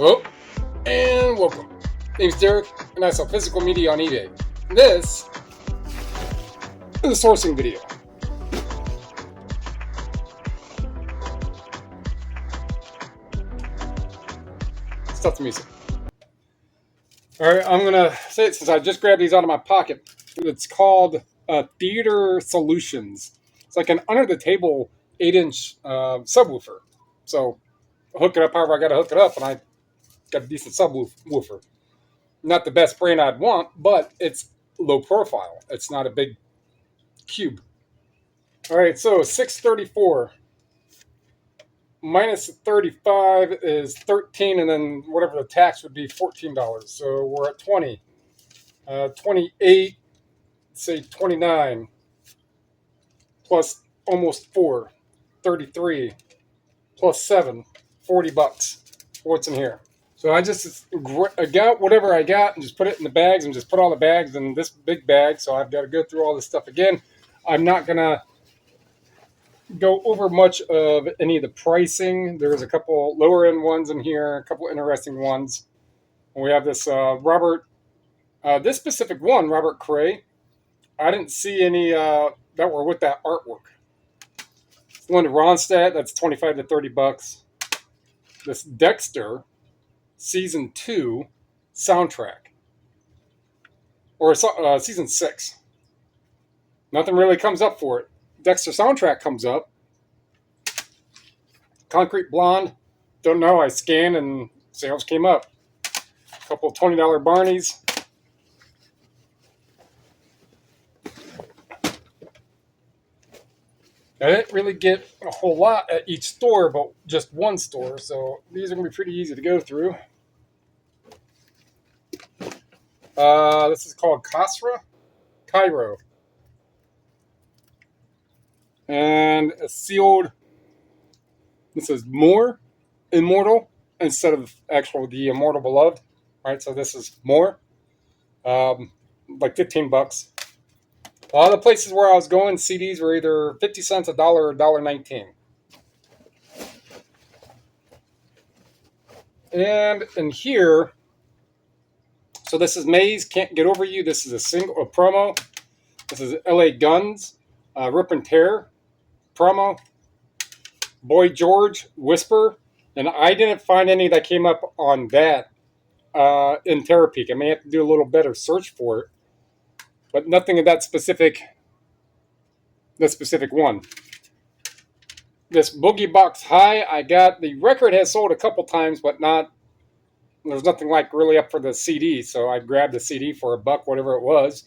Hello, and welcome. My name's Derek, and I sell physical media on eBay. This is a sourcing video. Stop the music. Alright, I'm going to say it since I just grabbed these out of my pocket. It's called Theater Solutions. It's like an under-the-table 8-inch subwoofer. So, hook it up however I got to hook it up, and I got a decent subwoofer. Not the best brand I'd want, but it's low profile. It's not a big cube. All right, so 634 minus 35 is 13, and then whatever the tax would be, $14. So we're at 20. 28, say 29, plus almost 4, 33, plus 7, $40. What's in here? So I got whatever I got and just put it in the bags and just put all the bags in this big bag. So I've got to go through all this stuff again. I'm not going to go over much of any of the pricing. There's a couple lower end ones in here, a couple interesting ones. We have this this specific one, Robert Cray. I didn't see any that were with that artwork. Linda Ronstadt, that's 25 to $30. This Dexter Season 2 soundtrack, or Season 6. Nothing really comes up for it. Dexter soundtrack comes up. Concrete Blonde, don't know. I scanned and sales came up. A couple of $20 Barneys. I didn't really get a whole lot at each store, but just one store, so these are going to be pretty easy to go through. This is called Cairo. And a sealed, this is more immortal instead of actual the immortal beloved. All right, so this is more, like $15. A lot of the places where I was going, CDs were either 50 cents, $1, or $1.19. And in here, so this is Maze, Can't Get Over You. This is a promo. This is LA Guns, Rip and Tear promo. Boy George, Whisper. And I didn't find any that came up on that in Terapeak. I may have to do a little better search for it. But nothing of that specific one. This Boogie Box High, I got, the record has sold a couple times, but there's nothing like really up for the CD. So I grabbed the CD for $1, whatever it was.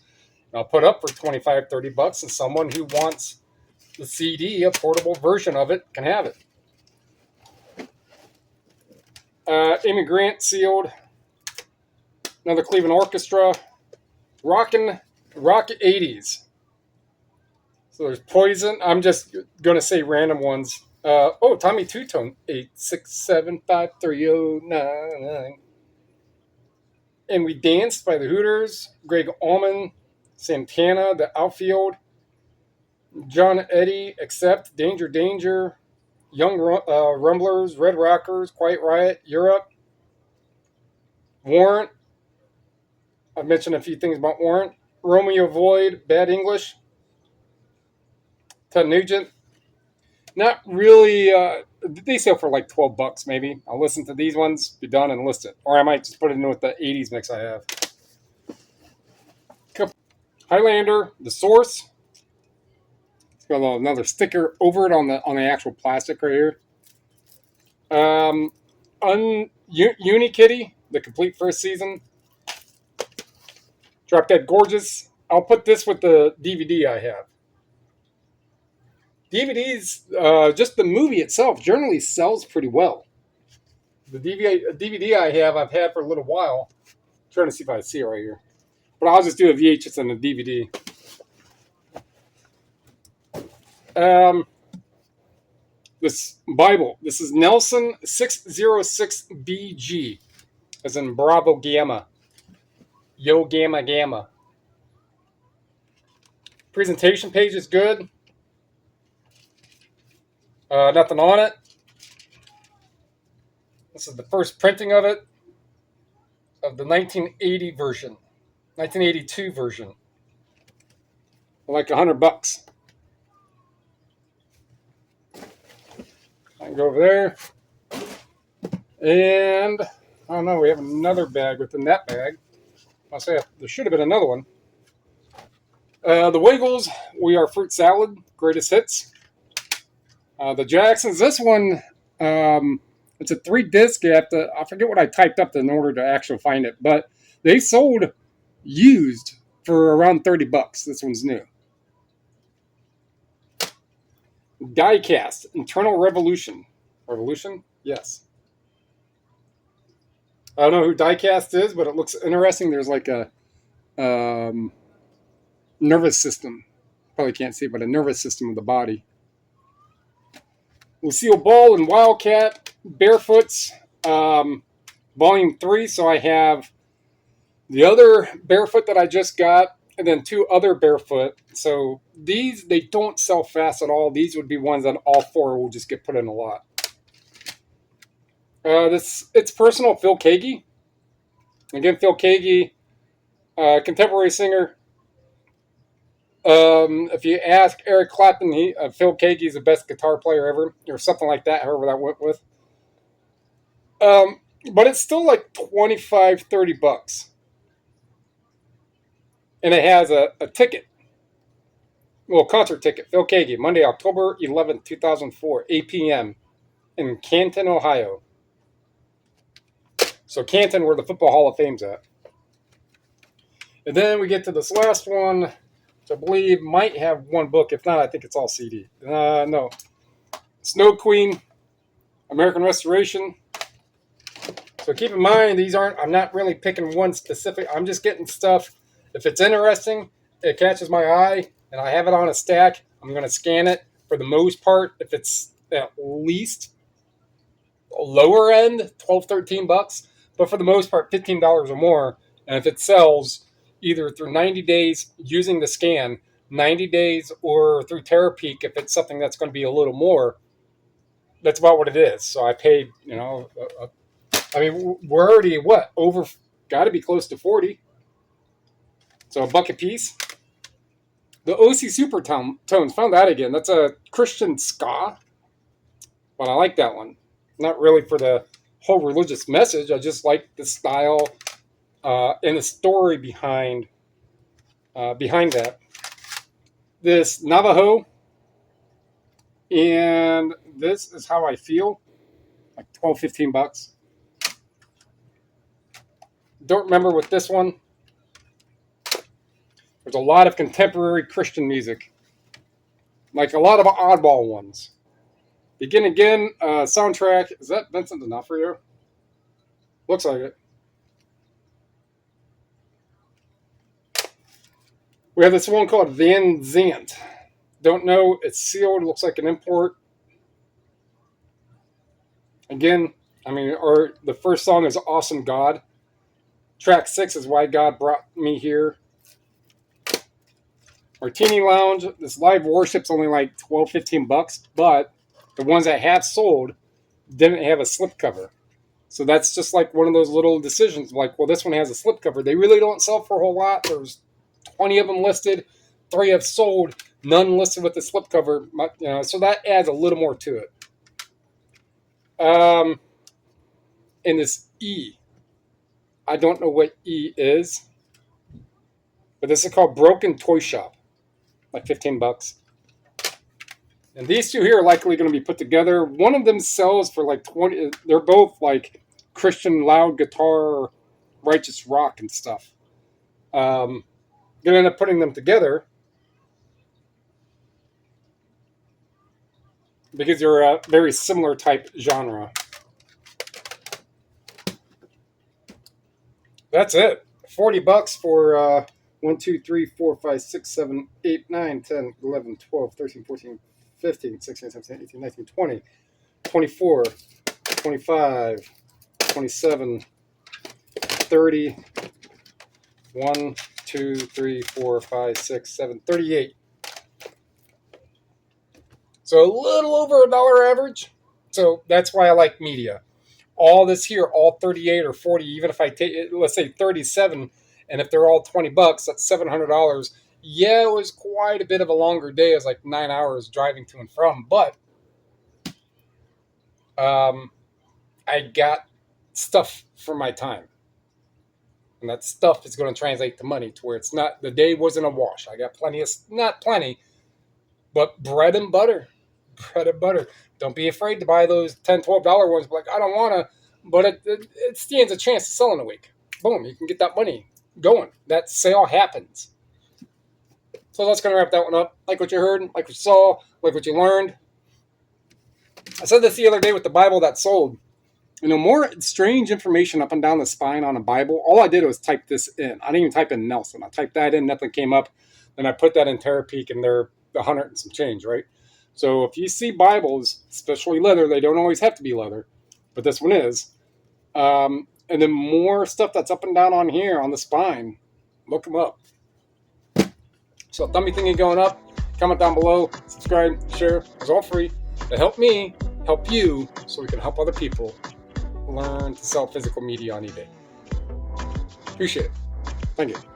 And I'll put up for $25, $30, and someone who wants the CD, a portable version of it, can have it. Amy Grant sealed. Another Cleveland Orchestra. Rock 80s. So there's Poison. I'm just going to say random ones. Tommy Two-Tone, 8675309. And We Danced by the Hooters. Greg Allman, Santana, The Outfield. John Eddy, Accept, Danger Danger. Young Rumblers, Red Rockers, Quiet Riot, Europe. Warrant. I've mentioned a few things about Warrant. Romeo Void, Bad English. Ted Nugent. Not really, they sell for like $12 maybe. I'll listen to these ones, be done, and list it. Or I might just put it in with the 80s mix I have. Highlander, The Source. It's got another sticker over it on the actual plastic right here. Unikitty, the complete first season. Drop Dead Gorgeous. I'll put this with the DVD I have. DVDs, just the movie itself, generally sells pretty well. The DVD I've had for a little while. I'm trying to see if I see it right here. But I'll just do a VHS and a DVD. This Bible. This is Nelson 606BG, as in Bravo Gamma. Yo Gamma Gamma. Presentation page is good. Nothing on it. This is the first printing of it, of the 1980 version, 1982 version. Like $100. I can go over there. And I don't know, we have another bag within that bag. I'll say there should have been another one. The Wiggles, We Are Fruit Salad, Greatest Hits. The Jacksons, this one, it's a 3-disc. I forget what I typed up in order to actually find it, but they sold used for around $30. This one's new. Diecast, Internal Revolution. Revolution? Yes. I don't know who Diecast is, but it looks interesting. There's like a nervous system. Probably can't see, but a nervous system of the body. Lucille Ball and Wildcat, Barefoots, Volume 3. So I have the other Barefoot that I just got, and then 2 other Barefoot. So these, they don't sell fast at all. These would be ones that all 4 will just get put in a lot. It's personal, Phil Keaggy. Again, Phil Keaggy, contemporary singer. If you ask Eric Clapton, Phil Keaggy is the best guitar player ever, or something like that, however that went with. But it's still like $25, $30. And it has a ticket. Well, concert ticket. Phil Keaggy, Monday, October 11th, 2004, 8 p.m. in Canton, Ohio. So Canton, where the Football Hall of Fame's at. And then we get to this last one, which I believe might have 1 book. If not, I think it's all CD. No. Snow Queen, American Restoration. So keep in mind, I'm not really picking one specific. I'm just getting stuff. If it's interesting, it catches my eye, and I have it on a stack, I'm going to scan it for the most part. If it's at least lower end, $12, $13, but for the most part, $15 or more. And if it sells either through 90 days using the scan, 90 days, or through Terapeak, if it's something that's going to be a little more, that's about what it is. So I paid, I mean, we're already, over, got to be close to 40. So $1 a piece. The OC Supertones, found that again. That's a Christian ska, but I like that one. Not really for the whole religious message. I just like the style and the story behind that. This Navajo, and this is How I Feel, like $12, $15. Don't remember with this one. There's a lot of contemporary Christian music, like a lot of oddball ones. Begin Again soundtrack. Is that Vincent D'Onofrio? Looks like it. We have this one called Van Zant. Don't know. It's sealed. Looks like an import. Again, the first song is Awesome God. Track 6 is Why God Brought Me Here. Martini Lounge. This live worship's only like $12, $15, but the ones that have sold didn't have a slipcover. So that's just like one of those little decisions. Like, well, this one has a slipcover. They really don't sell for a whole lot. There's 20 of them listed. 3 have sold. None listed with the slipcover. So that adds a little more to it. And this E. I don't know what E is. But this is called Broken Toy Shop. Like $15. And these 2 here are likely going to be put together. One of them sells for like 20. They're both like Christian loud guitar, righteous rock and stuff. Going to end up putting them together because they're a very similar type genre. That's it. $40 for 1, 2, 3, 4, 5, 6, 7, 8, 9, 10, 11, 12, 13, 14, 15, 16, 17, 18, 19, 20, 24, 25, 27, 30, 1, 2, 3, 4, 5, 6, 7, 38. So a little over $1 average. So that's why I like media. all this here, all 38 or 40, even if I take it, let's say 37, and if they're all $20, that's $700. Yeah, it was quite a bit of a longer day. It was like 9 hours driving to and from, but I got stuff for my time. And that stuff is going to translate to money, to where it's not, the day wasn't a wash. I got plenty of, not plenty, but bread and butter. Bread and butter. Don't be afraid to buy those $10, $12 ones. Like, I don't want to, but it stands a chance to sell in a week. Boom, you can get that money going. That sale happens. So that's going to wrap that one up. Like what you heard, like what you saw, like what you learned. I said this the other day with the Bible that sold. More strange information up and down the spine on a Bible. All I did was type this in. I didn't even type in Nelson. I typed that in, nothing came up. Then I put that in Terapeak, and they're 100 and some change, right? So if you see Bibles, especially leather, they don't always have to be leather, but this one is. And then more stuff that's up and down on here on the spine. Look them up. So thumb me thingy going up. Comment down below. Subscribe, share. It's all free. To help me, help you, so we can help other people learn to sell physical media on eBay. Appreciate it. Thank you.